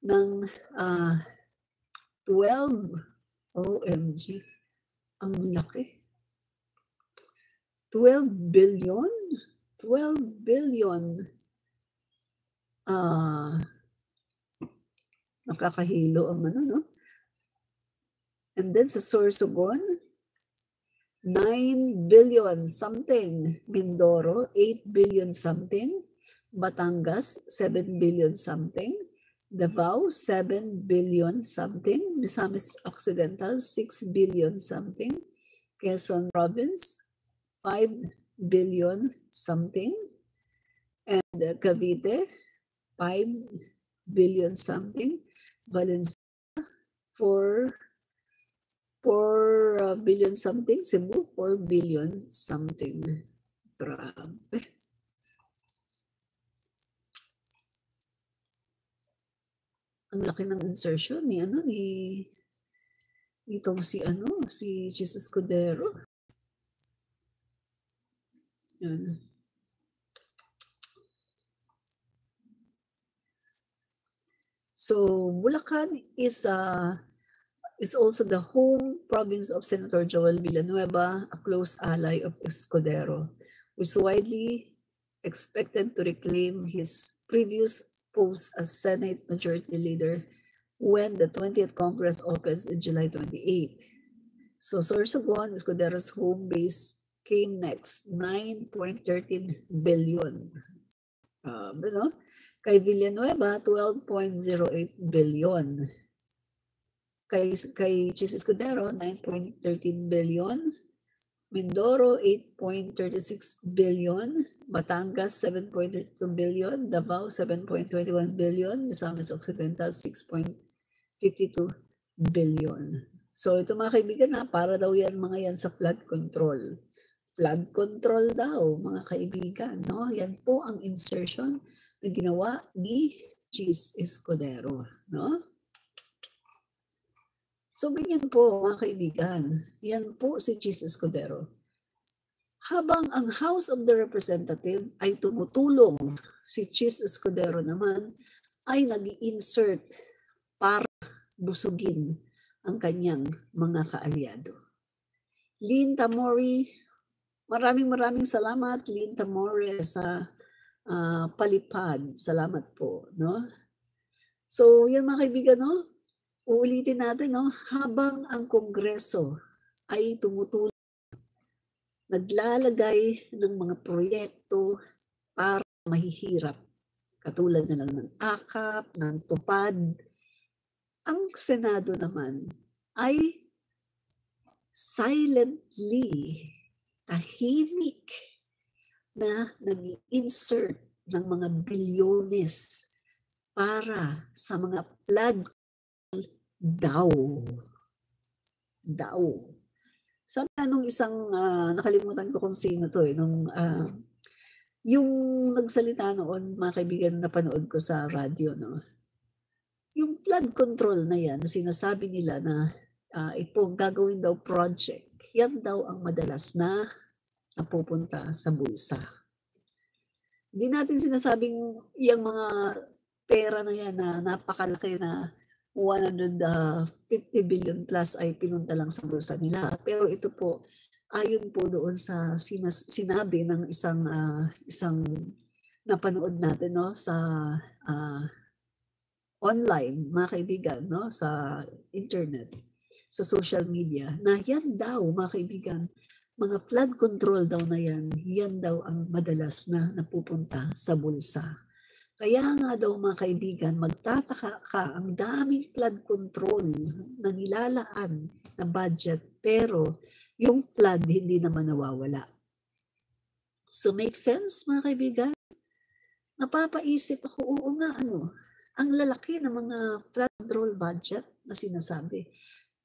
ng 12. OMG. Ang laki. 12 billion? 12 billion. Nakakahilo ang ano, no? And then sa Sorsogon, 9 billion something. Mindoro, 8 billion something. Batangas, 7 billion something. Davao, 7 billion something. Misamis Occidental, 6 billion something. Quezon Province, 5 billion something. And Cavite, 5 billion something. Valencia, 4 billion something. Cebu, 4 billion something. Grabe. Ang laki ng insertion ni itong si Chis Escudero. Yan. So Bulacan is also the home province of Senator Joel Villanueva, a close ally of Escudero, who is widely expected to reclaim his previous post as Senate Majority Leader when the 20th Congress opens in July 28. So Sorsogon, Escudero's home base, came next, 9.13 billion. Kay Villanueva, 12.08 billion. Kay Chis Escudero, 9.13 billion. Mindoro, 8.36 billion. Batangas, 7.32 billion. Davao, 7.21 billion. Misamis Occidental, 6.52 billion. So ito mga kaibigan para daw yan mga yan sa flood control. Flood control daw mga kaibigan. No? Yan po ang insertion na ginawa ni Chis Escudero. No? So, ganyan po mga kaibigan. Yan po si Chis Escudero. Habang ang House of the Representative ay tumutulong, si Chis Escudero naman ay nag-insert para busugin ang kanyang mga kaalyado. Lynn Tamori, maraming salamat Lynn Tamori sa palipad. Salamat po. No? So, yan mga kaibigan, no? Uulitin natin, no? Habang ang Kongreso ay tumutulong, naglalagay ng mga proyekto para mahihirap, katulad na lang ng AKAP, ng TUPAD, ang Senado naman ay silently, tahimik na nag-insert ng mga bilyones para sa mga flood daw. Sabi na nung isang, nakalimutan ko kung sino to yung nagsalita noon, mga kaibigan, napanood ko sa radyo, no? Yung flood control na yan, sinasabi nila na ito gagawin daw project, yan daw ang madalas na napupunta sa bulsa. Hindi natin sinasabing yung mga pera na yan na napakalaki na 150 billion plus ay pinunta lang sa bulsa nila. Pero ito po, ayon po doon sa sinabi ng isang napanood natin, no, sa online, mga kaibigan, no, sa internet, sa social media, na yan daw, mga kaibigan, mga flood control daw na yan daw ang madalas na napupunta sa bulsa. Kaya nga daw mga kaibigan, magtataka ka, ang daming flood control na nilalaan na budget, pero yung flood hindi naman nawawala. So make sense mga kaibigan? Napapaisip ako, oo nga, ang lalaki ng mga flood control budget na sinasabi.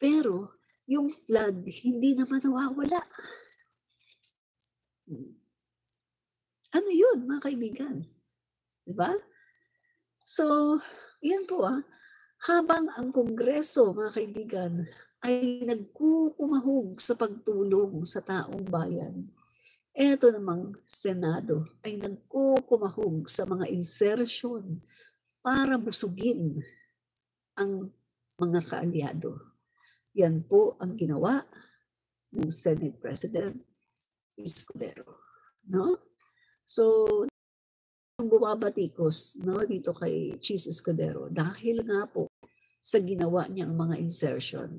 Pero yung flood hindi naman nawawala. Ano yun mga kaibigan? Diba? So, yan po habang ang Kongreso, mga kaibigan, ay nagkukumahog sa pagtulong sa taong bayan, eto namang Senado ay nagkukumahog sa mga insertion para busugin ang mga kaalyado. Yan po ang ginawa ng Senate President Escudero, no? So, bumabatikos, no, dito kay Cheese Escudero dahil nga po sa ginawa niyang mga insertion.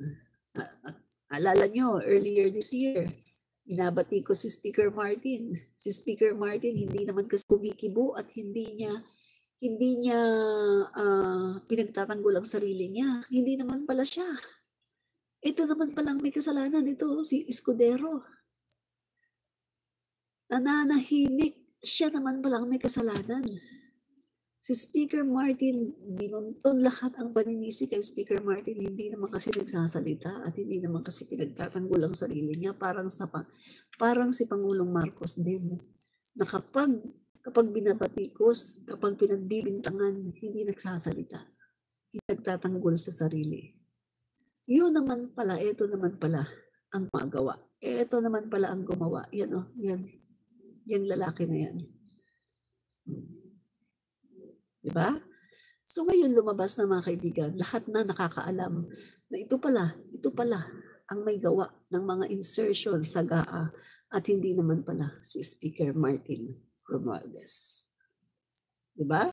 Alala nyo, earlier this year, binabati ko si Speaker Martin. Si Speaker Martin hindi naman kasi kumikibo at hindi niya pinagtatanggol ang sarili niya. Hindi naman pala siya. Ito naman palang may kasalanan, ito si Escudero. Nananahimik, siya naman palang may kasalanan. Si Speaker Martin, binuntun lahat ang paninisi kay Speaker Martin, hindi naman kasi nagsasalita at hindi naman kasi pinagtatanggol ang sarili niya, parang si Pangulong Marcos din, na kapag binabatikos, kapag pinagbibintangan, hindi nagsasalita, hindi nagtatanggol sa sarili. Yun naman pala, ito naman pala ang magawa. Ito naman pala ang gumawa. Yan o, yan lalaki na yan. Diba? So ngayon lumabas na mga kaibigan, lahat na nakakaalam na ito pala ang may gawa ng mga insertion sa GAA at hindi naman pala si Speaker Martin Romualdez. Diba?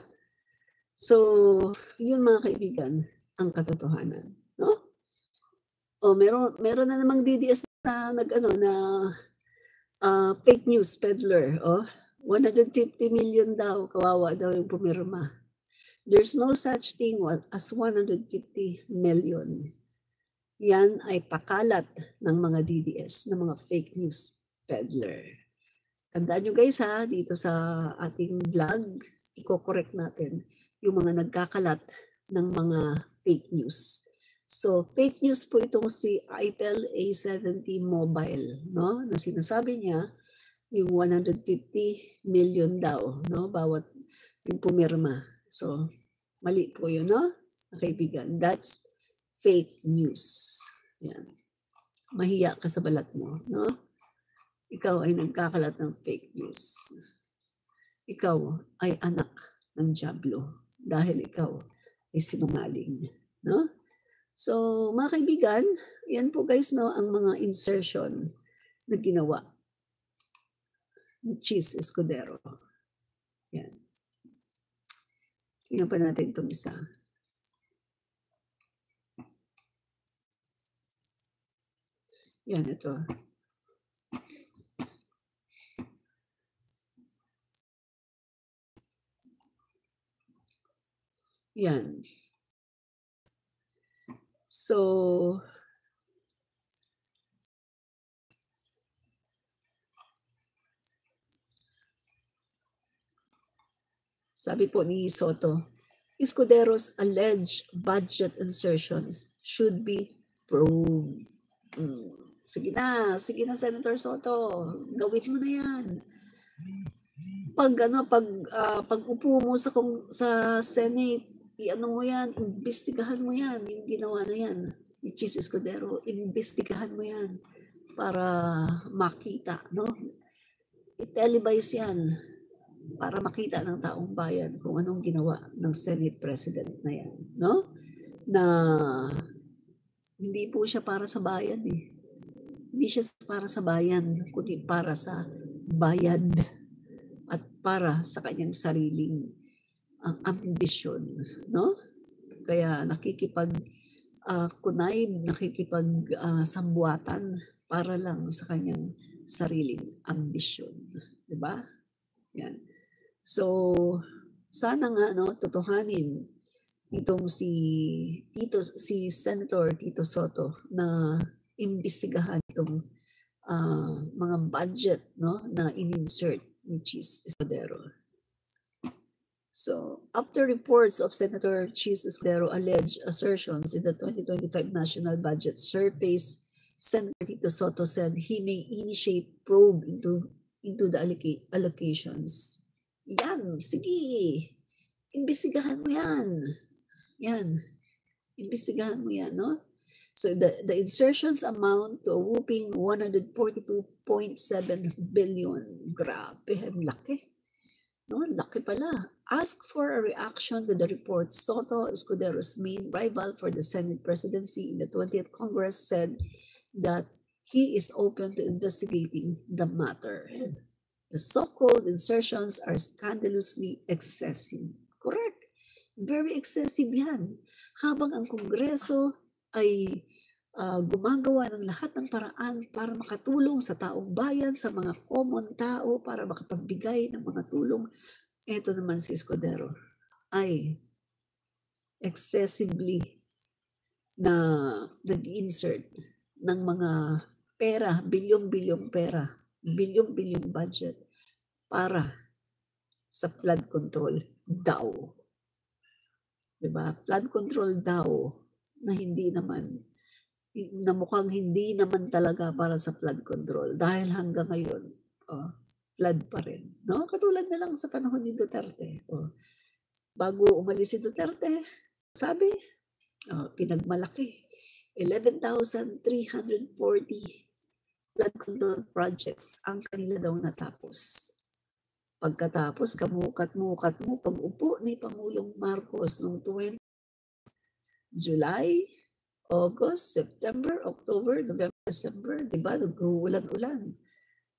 So, yun mga kaibigan, ang katotohanan, no? O meron na namang DDS na fake news peddler, 150 million daw, kawawa daw yung pumirma. There's no such thing as 150 million. Yan ay pakalat ng mga DDS, ng mga fake news peddler. Tandaan nyo guys ha, dito sa ating vlog, i-correct natin yung mga nagkakalat ng mga fake news. So, fake news po itong si ITEL A70 Mobile, no? Na sinasabi niya, yung 150 million daw, no? Bawat yung pumirma. So, mali po yun, no? Kaibigan, that's fake news. Yan. Mahiya ka sa balat mo, no? Ikaw ay nagkakalat ng fake news. Ikaw ay anak ng dyablo dahil ikaw ay sinungaling, no? So, mga kaibigan, yan po guys, no, ang mga insertion na ginawa ni Cheese Escudero. Yan. Tingnan pa natin itong isa. Yan, ito. Yan. So, sabi po ni Soto, Escudero's alleged budget insertions should be probed. Sige na, Senator Soto, gawin mo na yan. Pag upo mo sa Senate, i-ano mo yan, imbestigahan mo yan, yung ginawa na yan ni Cheese Escudero, imbestigahan mo yan para makita, no? I-televise yan para makita ng taong bayan kung anong ginawa ng Senate President na yan, no? Na hindi po siya para sa bayan eh. Hindi siya para sa bayan, kundi para sa bayad at para sa kanyang sariling ambisyon, no? Kaya nakikipag-kunayb, nakikipag-sambuatan para lang sa kanyang sariling ambisyon, di ba? Yan. So, sana nga no, totohanin itong si Senator Tito Soto na imbestigahan itong mga budget, no, na in-insert ni Cheese Escudero. So, after reports of Senator Cheese Escudero alleged assertions in the 2025 national budget surface, Senator Tito Soto said he may initiate probe into the allocations. Yan, sige. Imbestigahan mo yan. Yan. Imbestigahan mo yan, no? So, the insertions amount to a whooping 142.7 billion. Grabe, ang laki. No, laki pala. Ask for a reaction to the report. Soto, Escudero's main rival for the Senate presidency in the 20th Congress, said that he is open to investigating the matter. The so-called insertions are scandalously excessive. Correct. Very excessive yan. Habang ang Kongreso ay gumagawa ng lahat ng paraan para makatulong sa taong bayan, sa mga common tao, para makapagbigay ng mga tulong. Ito naman si Escudero ay excessively na nag-insert ng mga pera, bilyong-bilyong pera, bilyong-bilyong budget para sa flood control daw. Diba? Flood control daw na hindi naman, na mukhang hindi naman talaga para sa flood control dahil hanggang ngayon flood pa rin, no? Katulad na lang sa panahon ni Duterte. Bago umalis si Duterte, sabi, pinagmalaki 11,340 flood control projects ang kanila daw natapos. Pagkatapos, kamukat-mukat mo, pag-upo ni Pangulong Marcos noong July, August, September, October, November, December, diba? Nag-uulan-ulan.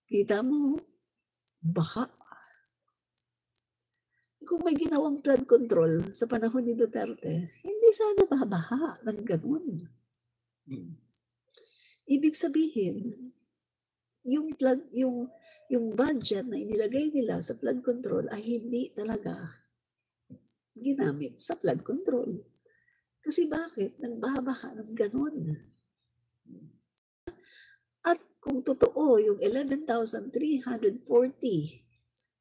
Kita mo, baha. Kung may ginawang flood control sa panahon ni Duterte, hindi sana baha ng ganun. Ibig sabihin, yung budget na inilagay nila sa flood control ay hindi talaga ginamit sa flood control. Kasi bakit? Nagbaha ng ganun. At kung totoo, yung 11,340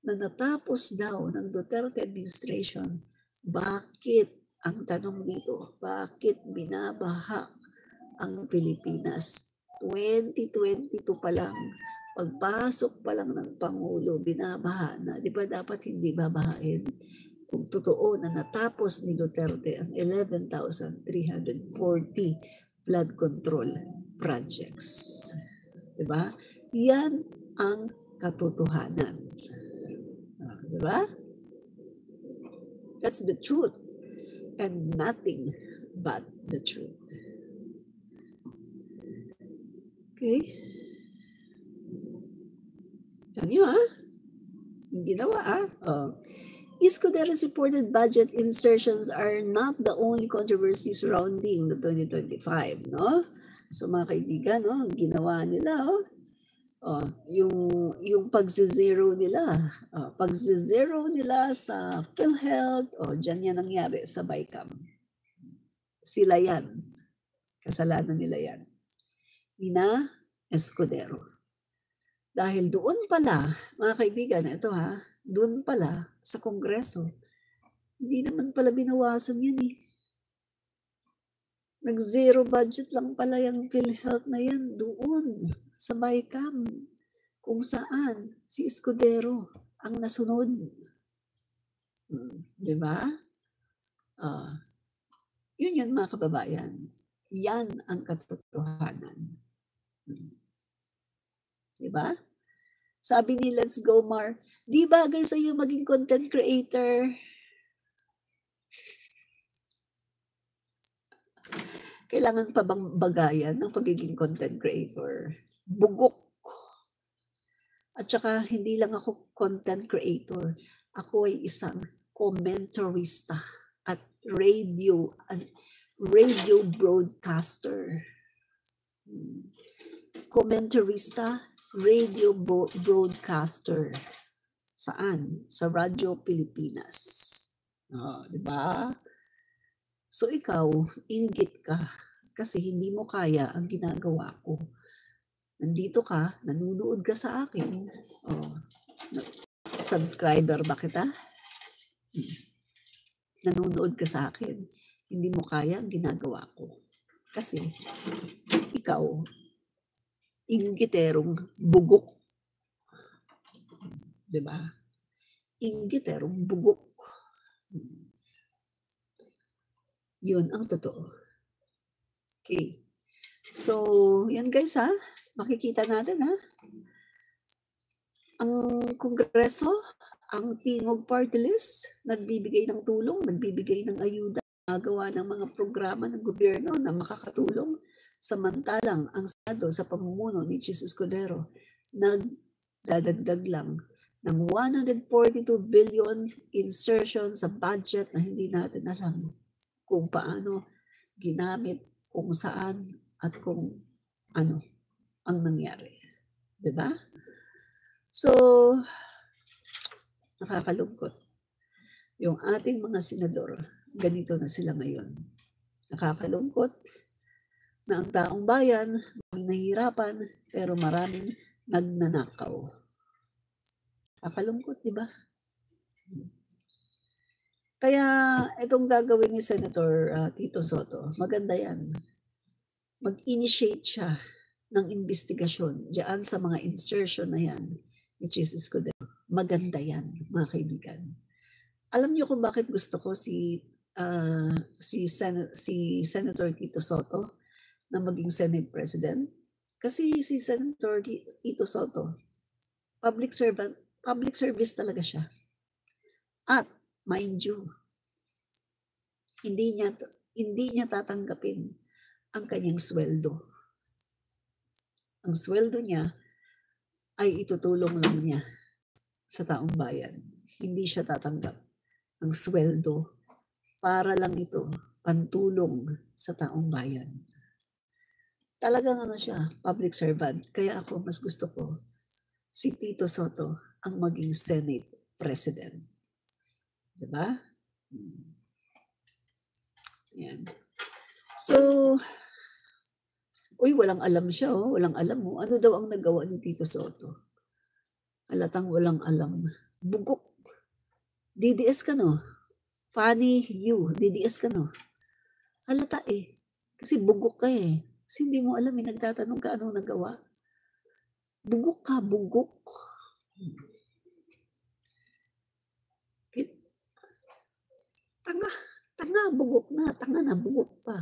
na natapos daw ng Duterte administration, bakit, ang tanong dito, bakit binabaha ang Pilipinas? 2022 pa lang, pagpasok pa lang ng Pangulo, binabaha na. Di ba dapat hindi babahain? Kung totoo na natapos ni Duterte ang 11,340 flood control projects. Diba? Yan ang katotohanan. Diba? That's the truth and nothing but the truth. Okay? Yan yun, yung ginawa, Escudero's reported budget insertions are not the only controversy surrounding the 2025, no? So mga kaibigan, no, ginawa nila, yung pagze-zero nila, sa PhilHealth, dyan yan nangyari sa BICAM. Sila yan. Kasalanan nila yan. Ina Escudero. Dahil doon pala, mga kaibigan, ito doon pala sa Kongreso, hindi naman pala binawasan yun eh. Nag-zero budget lang pala yung PhilHealth na yan doon sa BICAM, kung saan si Escudero ang nasunod. Diba? Yun mga kababayan. Yan ang katotohanan. Diba? Sabi ni Let's Go Mar, di bagay sa iyo maging content creator. Kailangan pa bang bagayan ng pagiging content creator? Bugok. At saka hindi lang ako content creator. Ako ay isang commentarista at radio broadcaster. Commentarista, radio broadcaster. Saan? Sa Radyo Pilipinas. Di ba? So ikaw, inggit ka kasi hindi mo kaya ang ginagawa ko. Nandito ka, nanonood ka sa akin. Subscriber ba kita? Nanonood ka sa akin. Hindi mo kaya ang ginagawa ko. Kasi ikaw, inggiterong bugok. Diba? Inggiterong bugok. Yun ang totoo. Okay. So, yan guys makikita natin ang Kongreso ang Tingog Party List, nagbibigay ng tulong, nagbibigay ng ayuda, nagawa ng mga programa ng gobyerno na makakatulong. Samantalang ang Senado sa pamumuno ni Chis Escudero, nagdadagdag lang ng 142 billion insertion sa budget na hindi natin alam kung paano ginamit, kung saan, at kung ano ang nangyari. Diba? So, nakakalungkot. Yung ating mga senador, ganito na sila ngayon. Nakakalungkot na ang taong bayan, maraming nahihirapan, pero maraming nagnanakaw. Nakakalungkot, di ba? Kaya itong gagawin ni Senator Tito Soto, maganda yan. Mag-initiate siya ng investigasyon diyan sa mga insertion na yan ni Chis Escudero. Maganda yan, mga kaibigan. Alam niyo kung bakit gusto ko si Senator Tito Soto na maging Senate President? Kasi si Senator Tito Soto, public service talaga siya. At mind you, hindi niya tatanggapin ang kanyang sweldo. Ang sweldo niya ay itutulong lang niya sa taong bayan. Hindi siya tatanggap ng sweldo para lang ito pantulong sa taong bayan. Talagang ano siya, public servant. Kaya ako mas gusto ko si Tito Soto ang maging Senate President. Diba? Yan. So, walang alam siya, oh. Walang alam mo. Ano daw ang nagawa ni Tito Soto? Halatang walang alam. Bugok. DDS ka, no? Funny you. DDS ka, no? Halata eh. Kasi bugok ka eh. Kasi hindi mo alam eh. Nagtatanong ka anong nagawa. Bugok ka, bugok. Tanga, bugok na. Tanga na, bugok pa.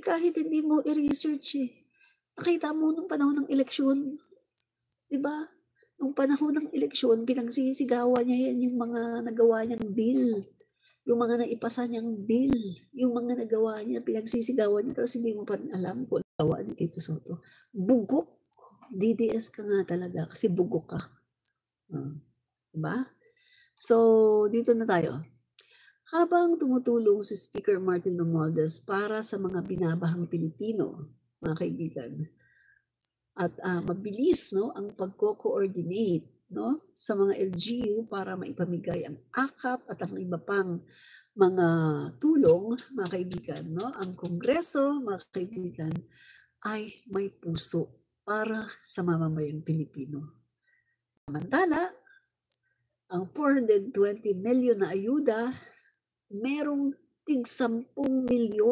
Kahit hindi mo i-research eh. Nakita mo nung panahon ng eleksyon. Diba? Nung panahon ng eleksyon, pinagsisigawan niya yan yung mga nagawa niyang bill. Yung mga naipasa niyang bill. Yung mga nagawa niya, pinagsisigawan niya. Tapos hindi mo pa rin alam kung nagawa ni Tito Soto. Bugok. DDS ka nga talaga kasi bugok ka. Diba? So, dito na tayo. Habang tumutulong si Speaker Martin Romualdez para sa mga binabahang Pilipino, mga kaibigan, at mabilis no, ang pagko-coordinate no, sa mga LGU para maipamigay ang AKAP at ang iba pang mga tulong, mga kaibigan, no, ang Kongreso, mga kaibigan, ay may puso para sa mamamayang Pilipino. Samantala, ang 420 million na ayuda, merong tig 10 milyon